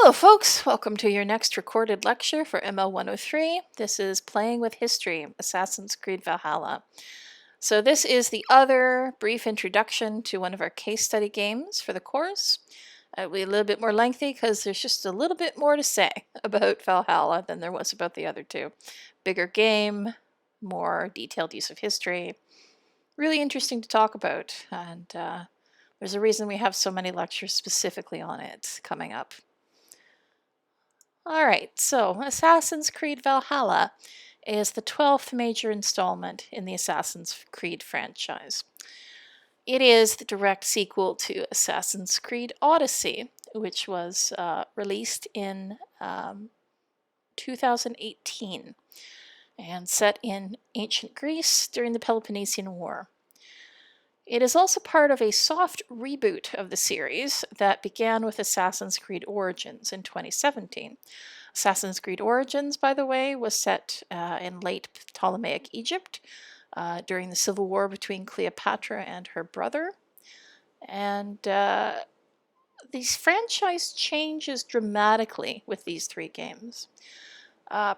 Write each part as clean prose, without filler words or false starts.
Hello folks, welcome to your next recorded lecture for ML103. This is Playing with History, Assassin's Creed Valhalla. So this is the other brief introduction to one of our case study games for the course. It'll be a little bit more lengthy because there's just a little bit more to say about Valhalla than there was about the other two. Bigger game, more detailed use of history. Really interesting to talk about, and there's a reason we have so many lectures specifically on it coming up. Alright, so Assassin's Creed Valhalla is the 12th major installment in the Assassin's Creed franchise. It is the direct sequel to Assassin's Creed Odyssey, which was released in 2018 and set in ancient Greece during the Peloponnesian War. It is also part of a soft reboot of the series that began with Assassin's Creed Origins in 2017. Assassin's Creed Origins, by the way, was set in late Ptolemaic Egypt during the civil war between Cleopatra and her brother. And these franchise changes dramatically with these three games.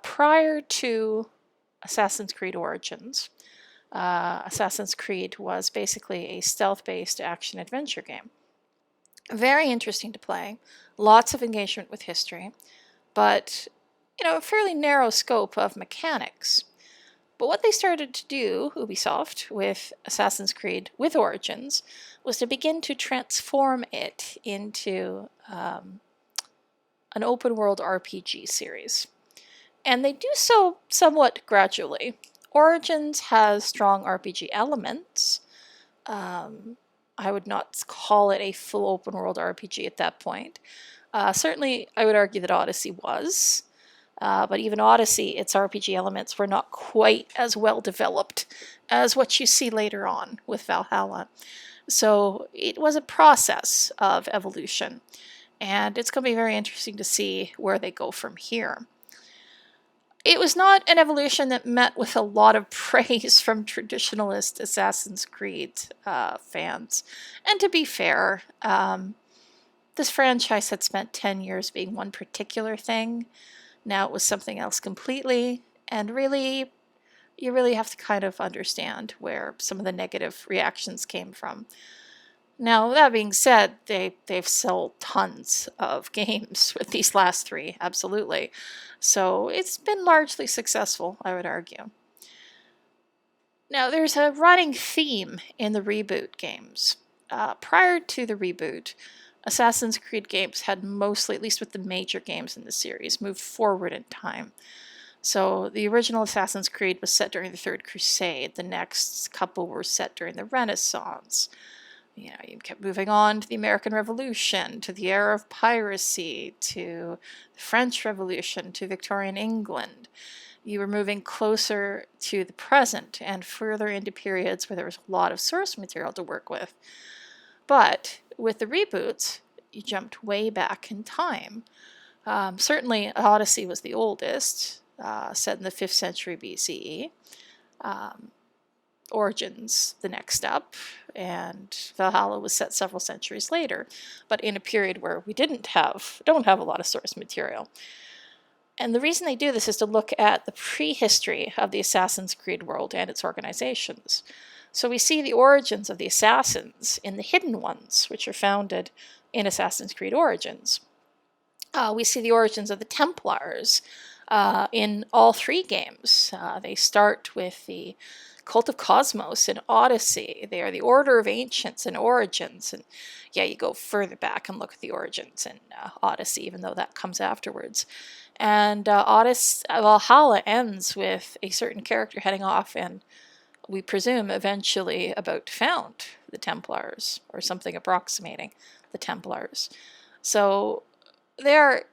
Prior to Assassin's Creed Origins, Assassin's Creed was basically a stealth-based action-adventure game. Very interesting to play, lots of engagement with history, but a fairly narrow scope of mechanics. But what they started to do, Ubisoft, with Assassin's Creed with Origins, was to begin to transform it into an open-world RPG series. And they do so somewhat gradually. Origins has strong RPG elements. I would not call it a full open world RPG at that point. Certainly, I would argue that Odyssey was. But even Odyssey, its RPG elements were not quite as well developed as what you see later on with Valhalla. So it was a process of evolution. And it's going to be very interesting to see where they go from here. It was not an evolution that met with a lot of praise from traditionalist Assassin's Creed fans. And to be fair, this franchise had spent 10 years being one particular thing. Now it was something else completely. And really, you really have to kind of understand where some of the negative reactions came from. Now, that being said, they've sold tons of games with these last three, absolutely. So it's been largely successful, I would argue. Now, there's a running theme in the reboot games. Prior to the reboot, Assassin's Creed games had mostly, at least with the major games in the series, moved forward in time. So the original Assassin's Creed was set during the Third Crusade. The next couple were set during the Renaissance. You kept moving on to the American Revolution, to the era of piracy, to the French Revolution, to Victorian England. You were moving closer to the present and further into periods where there was a lot of source material to work with. But with the reboots, you jumped way back in time. Certainly, Odyssey was the oldest, set in the 5th century BCE. Origins the next up, and Valhalla was set several centuries later, but in a period where we don't have a lot of source material. And the reason they do this is to look at the prehistory of the Assassin's Creed world and its organizations. So we see the origins of the assassins in the Hidden Ones, which are founded in Assassin's Creed Origins. We see the origins of the Templars in all three games. They start with the Cult of Cosmos in Odyssey. They are the Order of Ancients in Origins. And yeah, you go further back and look at the Origins in Odyssey, even though that comes afterwards. And Valhalla ends with a certain character heading off and, we presume, eventually about to found the Templars, or something approximating the Templars. So there are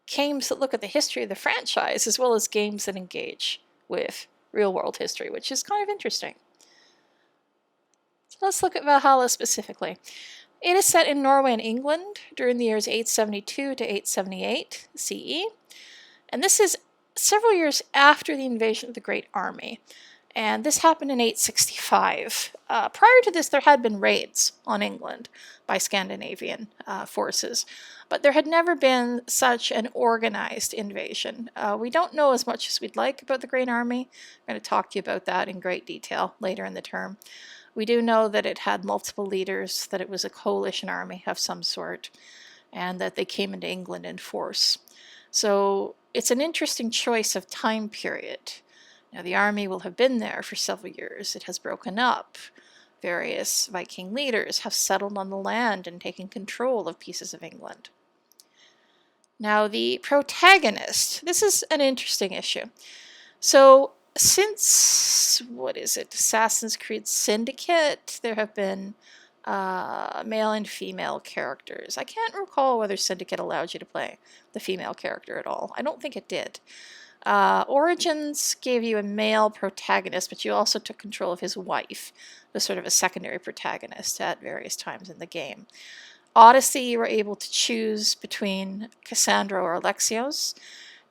games that look at the history of the franchise as well as games that engage with real-world history, which is kind of interesting. So let's look at Valhalla specifically. It is set in Norway and England during the years 872 to 878 CE, and this is several years after the invasion of the Great Army. And this happened in 865. Prior to this, there had been raids on England by Scandinavian forces, but there had never been such an organized invasion. We don't know as much as we'd like about the Great Army. I'm going to talk to you about that in great detail later in the term. We do know that it had multiple leaders, that it was a coalition army of some sort, and that they came into England in force. So it's an interesting choice of time period. Now, the army will have been there for several years. It has broken up. Various Viking leaders have settled on the land and taken control of pieces of England. Now, the protagonist. This is an interesting issue. So, since, Assassin's Creed Syndicate, there have been male and female characters. I can't recall whether Syndicate allowed you to play the female character at all. I don't think it did. Origins gave you a male protagonist, but you also took control of his wife, as sort of a secondary protagonist at various times in the game. Odyssey, you were able to choose between Cassandra or Alexios,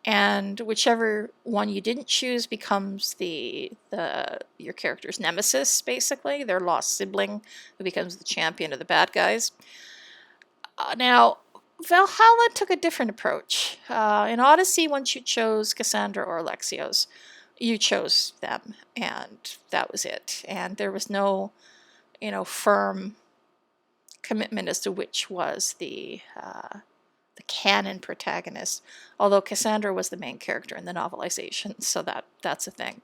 and whichever one you didn't choose becomes your character's nemesis, basically, their lost sibling, who becomes the champion of the bad guys. Now, Valhalla took a different approach. In Odyssey, once you chose Cassandra or Alexios, you chose them, and that was it. And there was no, firm commitment as to which was the canon protagonist. Although Cassandra was the main character in the novelization, so that's a thing.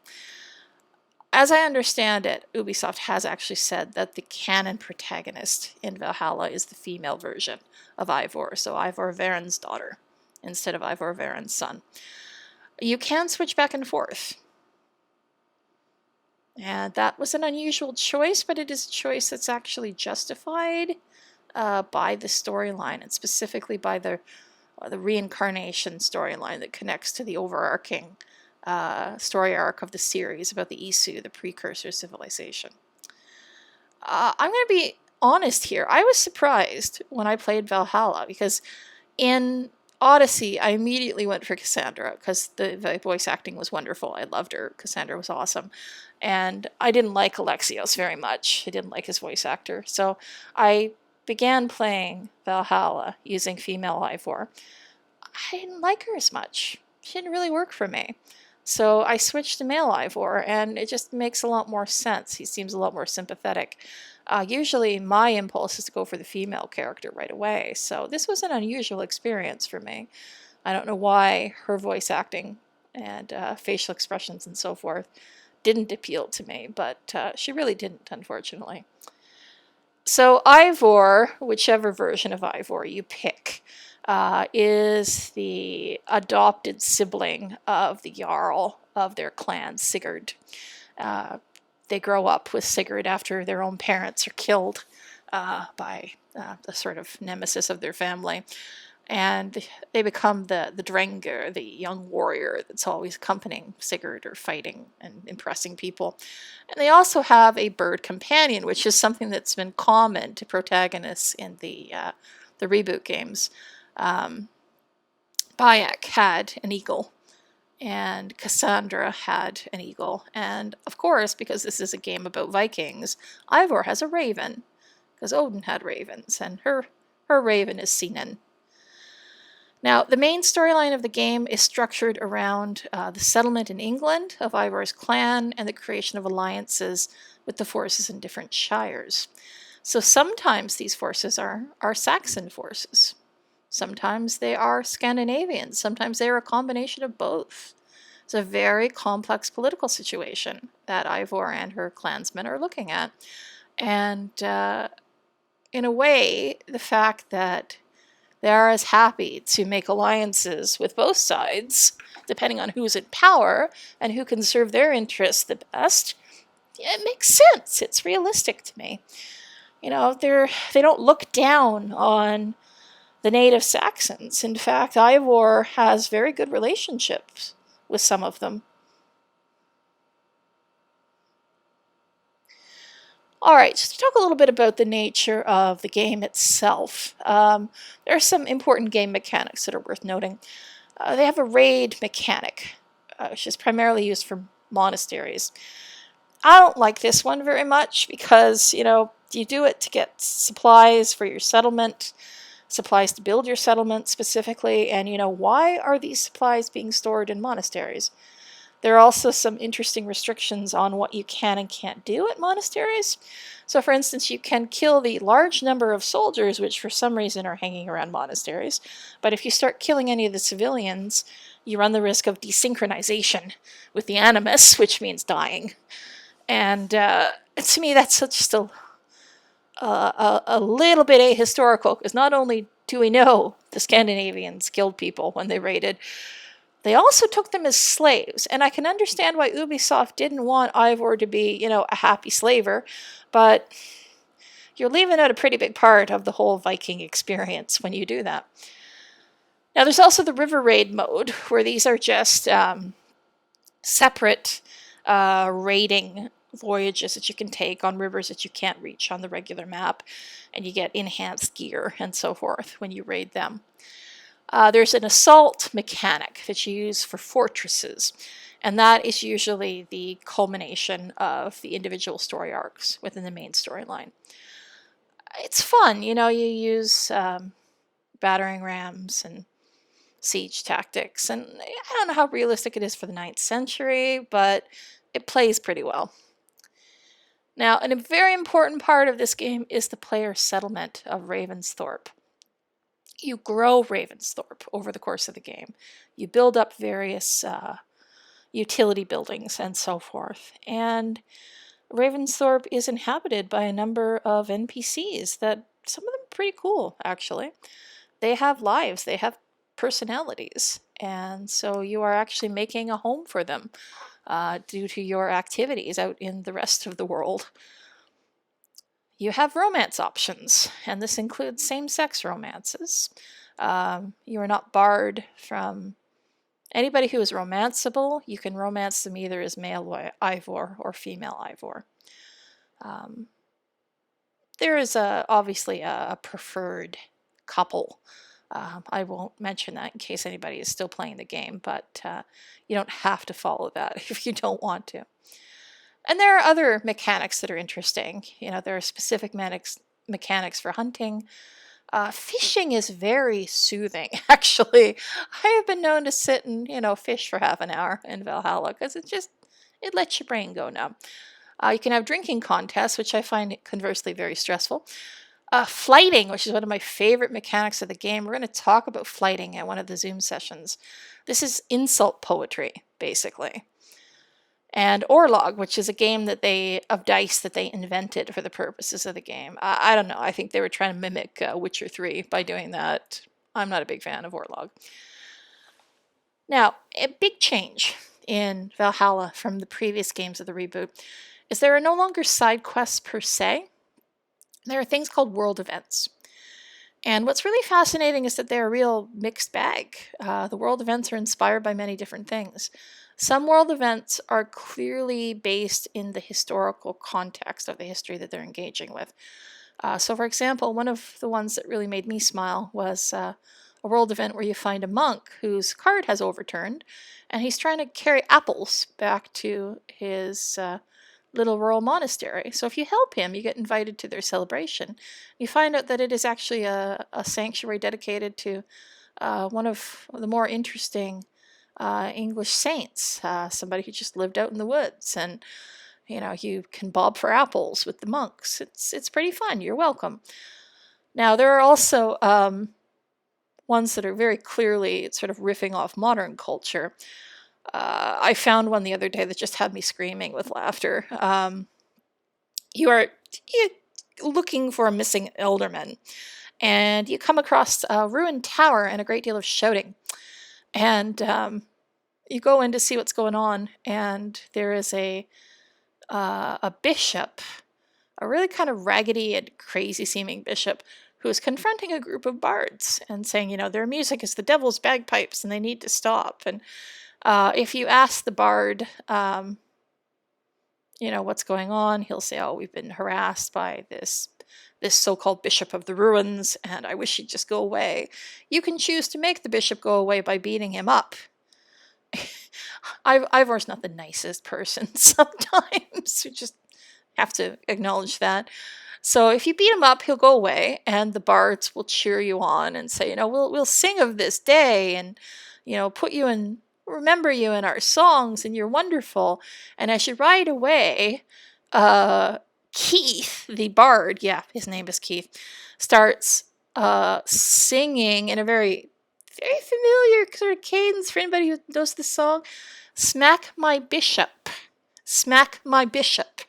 As I understand it, Ubisoft has actually said that the canon protagonist in Valhalla is the female version of Eivor, so Eivor Varen's daughter, instead of Eivor Varen's son. You can switch back and forth. And that was an unusual choice, but it is a choice that's actually justified by the storyline, and specifically by the reincarnation storyline that connects to the overarching story arc of the series about the Isu, the precursor civilization. I'm going to be honest here. I was surprised when I played Valhalla, because in Odyssey, I immediately went for Cassandra, because the voice acting was wonderful. I loved her. Cassandra was awesome. And I didn't like Alexios very much. I didn't like his voice actor. So I began playing Valhalla using female Eivor. I didn't like her as much. She didn't really work for me. So I switched to male Eivor, and it just makes a lot more sense. He seems a lot more sympathetic. Usually my impulse is to go for the female character right away, so this was an unusual experience for me. I don't know why her voice acting and facial expressions and so forth didn't appeal to me, but she really didn't, unfortunately. So Eivor, whichever version of Eivor you pick, is the adopted sibling of the Jarl of their clan, Sigurd. They grow up with Sigurd after their own parents are killed by the sort of nemesis of their family. And they become the Drengr, the young warrior that's always accompanying Sigurd or fighting and impressing people. And they also have a bird companion, which is something that's been common to protagonists in the reboot games. Bayek had an eagle, and Cassandra had an eagle. And of course, because this is a game about Vikings, Eivor has a raven, because Odin had ravens, and her raven is Sinan. Now, the main storyline of the game is structured around the settlement in England of Eivor's clan and the creation of alliances with the forces in different shires. So sometimes these forces are Saxon forces. Sometimes they are Scandinavian. Sometimes they are a combination of both. It's a very complex political situation that Eivor and her clansmen are looking at. And in a way, the fact that they are as happy to make alliances with both sides, depending on who's in power and who can serve their interests the best, it makes sense. It's realistic to me. They don't look down on the native Saxons. In fact, Eivor has very good relationships with some of them. All right, just to talk a little bit about the nature of the game itself. There are some important game mechanics that are worth noting. They have a raid mechanic, which is primarily used for monasteries. I don't like this one very much because, you do it to get supplies for your settlement, supplies to build your settlement specifically, and, why are these supplies being stored in monasteries? There are also some interesting restrictions on what you can and can't do at monasteries. So, for instance, you can kill the large number of soldiers, which for some reason are hanging around monasteries. But if you start killing any of the civilians, you run the risk of desynchronization with the animus, which means dying. And to me, that's just a little bit ahistorical, because not only do we know the Scandinavians killed people when they raided, they also took them as slaves, and I can understand why Ubisoft didn't want Ivor to be, a happy slaver, but you're leaving out a pretty big part of the whole Viking experience when you do that. Now, there's also the river raid mode, where these are just separate raiding voyages that you can take on rivers that you can't reach on the regular map, and you get enhanced gear and so forth when you raid them. There's an assault mechanic that you use for fortresses, and that is usually the culmination of the individual story arcs within the main storyline. It's fun, you use battering rams and siege tactics, and I don't know how realistic it is for the 9th century, but it plays pretty well. Now, a very important part of this game is the player settlement of Ravensthorpe. You grow Ravensthorpe over the course of the game. You build up various utility buildings and so forth. And Ravensthorpe is inhabited by a number of NPCs that some of them are pretty cool, actually. They have lives, they have personalities, and so you are actually making a home for them due to your activities out in the rest of the world. You have romance options, and this includes same-sex romances. You are not barred from anybody who is romanceable. You can romance them either as male Ivor or female Ivor. There is obviously a preferred couple. I won't mention that in case anybody is still playing the game, but you don't have to follow that if you don't want to. And there are other mechanics that are interesting. There are specific mechanics for hunting. Fishing is very soothing, actually. I have been known to sit and, fish for half an hour in Valhalla, because it lets your brain go numb. You can have drinking contests, which I find conversely very stressful. Flighting, which is one of my favorite mechanics of the game. We're going to talk about flighting at one of the Zoom sessions. This is insult poetry, basically. And Orlog, which is a game of dice that they invented for the purposes of the game. I don't know. I think they were trying to mimic Witcher 3 by doing that. I'm not a big fan of Orlog. Now, a big change in Valhalla from the previous games of the reboot is there are no longer side quests per se. There are things called world events. And what's really fascinating is that they're a real mixed bag. The world events are inspired by many different things. Some world events are clearly based in the historical context of the history that they're engaging with. So, for example, one of the ones that really made me smile was a world event where you find a monk whose card has overturned, and he's trying to carry apples back to his little rural monastery. So if you help him, you get invited to their celebration. You find out that it is actually a sanctuary dedicated to one of the more interesting English saints, somebody who just lived out in the woods, and you can bob for apples with the monks. It's pretty fun. You're welcome. Now there are also ones that are very clearly sort of riffing off modern culture. I found one the other day that just had me screaming with laughter. You are looking for a missing alderman, and you come across a ruined tower and a great deal of shouting. And you go in to see what's going on, and there is a bishop, a really kind of raggedy and crazy-seeming bishop, who is confronting a group of bards and saying, their music is the devil's bagpipes and they need to stop. And if you ask the bard, what's going on, he'll say, oh, we've been harassed by this so-called bishop of the ruins, and I wish he'd just go away. You can choose to make the bishop go away by beating him up. Ivor's not the nicest person sometimes. You just have to acknowledge that. So if you beat him up, he'll go away, and the bards will cheer you on and say, we'll sing of this day, and put you in, remember you in our songs, and you're wonderful. And as you ride away, Keith, the bard, yeah, his name is Keith, starts singing in a very, very familiar sort of cadence for anybody who knows the song. Smack my bishop. Smack my bishop.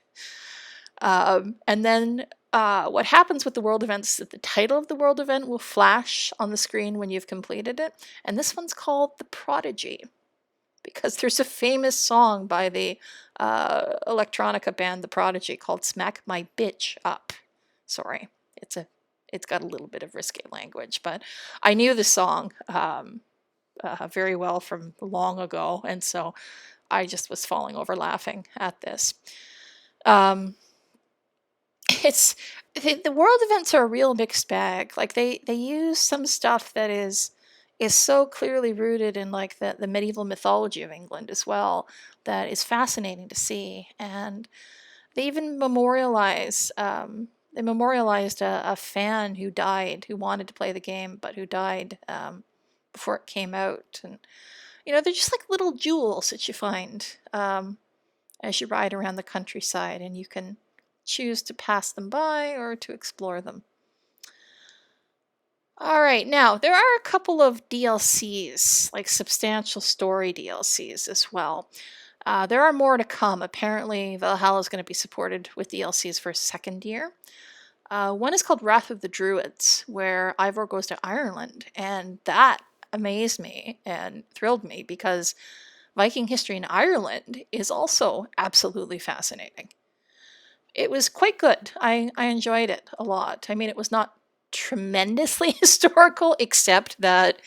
And then what happens with the world events is that the title of the world event will flash on the screen when you've completed it. And this one's called The Prodigy, because there's a famous song by the electronica band The Prodigy called Smack My Bitch Up. Sorry, it's got a little bit of risque language, but I knew the song very well from long ago, and so I just was falling over laughing at this. The world events are a real mixed bag. Like they use some stuff that is so clearly rooted in like the medieval mythology of England as well, that is fascinating to see. And they even memorialized a fan who died, who wanted to play the game but who died before it came out. And they're just like little jewels that you find as you ride around the countryside, and you can choose to pass them by or to explore them. All right, now there are a couple of DLCs, like substantial story DLCs as well. There are more to come. Apparently, Valhalla is going to be supported with DLCs for a second year. One is called Wrath of the Druids, where Ivor goes to Ireland, and that amazed me and thrilled me because Viking history in Ireland is also absolutely fascinating. It was quite good. I enjoyed it a lot. I mean, it was not tremendously historical, except that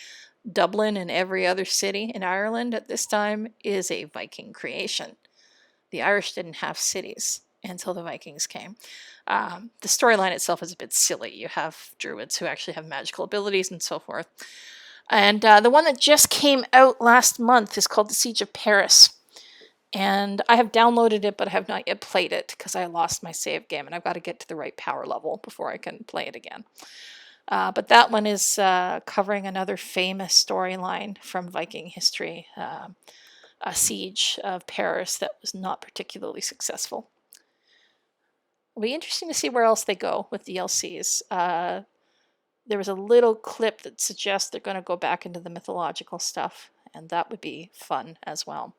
Dublin and every other city in Ireland at this time is a Viking creation. The Irish didn't have cities until the Vikings came. The storyline itself is a bit silly. You have druids who actually have magical abilities and so forth. And the one that just came out last month is called The Siege of Paris. And I have downloaded it, but I have not yet played it because I lost my save game, and I've got to get to the right power level before I can play it again. But that one is covering another famous storyline from Viking history, a siege of Paris that was not particularly successful. It'll be interesting to see where else they go with DLCs. There was a little clip that suggests they're going to go back into the mythological stuff, and that would be fun as well.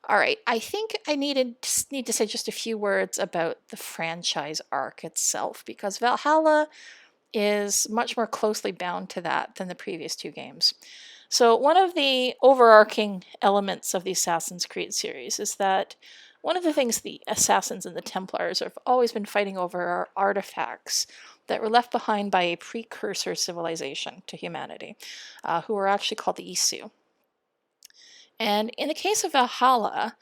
All right, I think I need to say just a few words about the franchise arc itself, because Valhalla is much more closely bound to that than the previous two games. So one of the overarching elements of the Assassin's Creed series is that one of the things the Assassins and the Templars have always been fighting over are artifacts that were left behind by a precursor civilization to humanity, who are actually called the Isu. And in the case of Valhalla,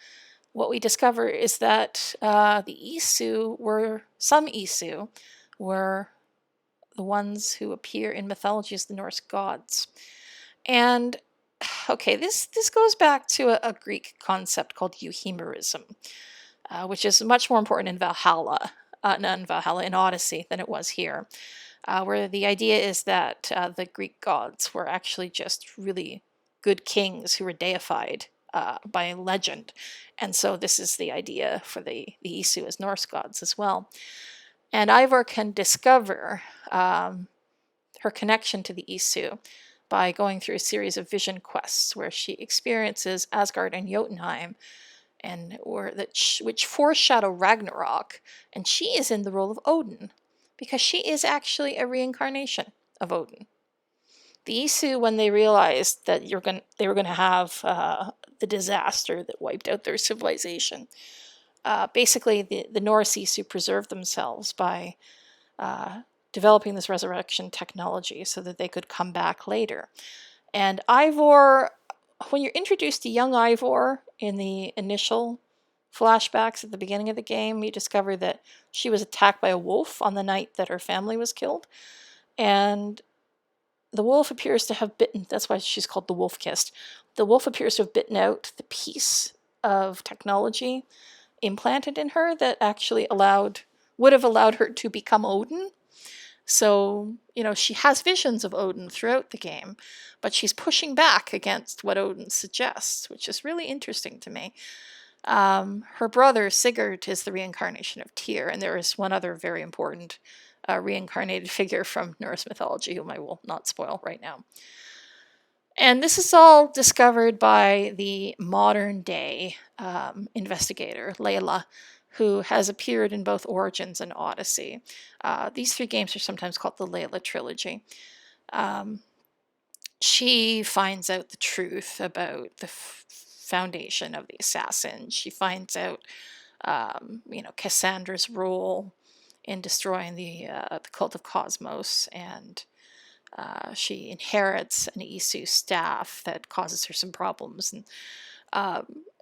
what we discover is that some Isu were the ones who appear in mythology as the Norse gods. And, okay, this goes back to a Greek concept called euhemerism, which is much more important in Valhalla, in Odyssey than it was here, where the idea is that the Greek gods were actually just really good kings who were deified by legend. And so this is the idea for the Isu as Norse gods as well. And Ivor can discover her connection to the Isu by going through a series of vision quests where she experiences Asgard and Jotunheim, and which foreshadow Ragnarok, and she is in the role of Odin because she is actually a reincarnation of Odin. The Isu, when they realized that they were going to have the disaster that wiped out their civilization, basically the Norse Isu preserved themselves by developing this resurrection technology so that they could come back later. And Ivor, when you're introduced to young Ivor in the initial flashbacks at the beginning of the game, you discover that she was attacked by a wolf on the night that her family was killed. And the wolf appears to have bitten, that's why she's called the wolf-kissed. The wolf appears to have bitten out the piece of technology implanted in her that actually would have allowed her to become Odin. So, she has visions of Odin throughout the game, but she's pushing back against what Odin suggests, which is really interesting to me. Her brother, Sigurd, is the reincarnation of Tyr, and there is one other very important reincarnated figure from Norse mythology, whom I will not spoil right now. And this is all discovered by the modern day investigator, Layla, who has appeared in both Origins and Odyssey. These 3 games are sometimes called the Layla trilogy. She finds out the truth about the foundation of the assassins. She finds out, Cassandra's role in destroying the cult of Cosmos, and she inherits an Isu staff that causes her some problems. And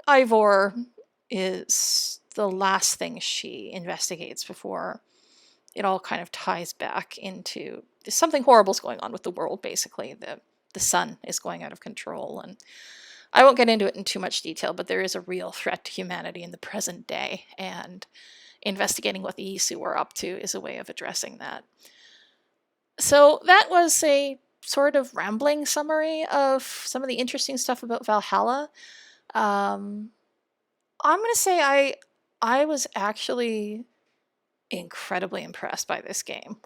Ivor is the last thing she investigates before it all kind of ties back into something horrible's going on with the world, basically. The sun is going out of control, and I won't get into it in too much detail, but there is a real threat to humanity in the present day, and investigating what the Isu are up to is a way of addressing that. So that was a sort of rambling summary of some of the interesting stuff about Valhalla. I'm going to say I was actually incredibly impressed by this game.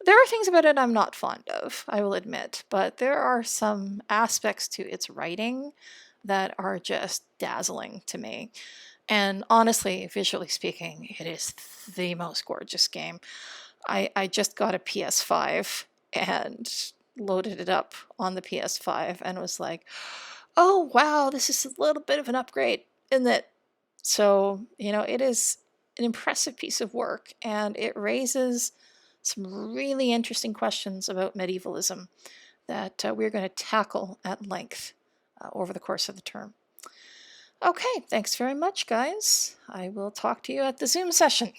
There are things about it I'm not fond of, I will admit, but there are some aspects to its writing that are just dazzling to me. And honestly, visually speaking, it is the most gorgeous game. I just got a PS5 and loaded it up on the PS5 and was like, oh wow, this is a little bit of an upgrade, isn't it? So, it is an impressive piece of work, and it raises some really interesting questions about medievalism that we're going to tackle at length over the course of the term. Okay, thanks very much, guys. I will talk to you at the Zoom session.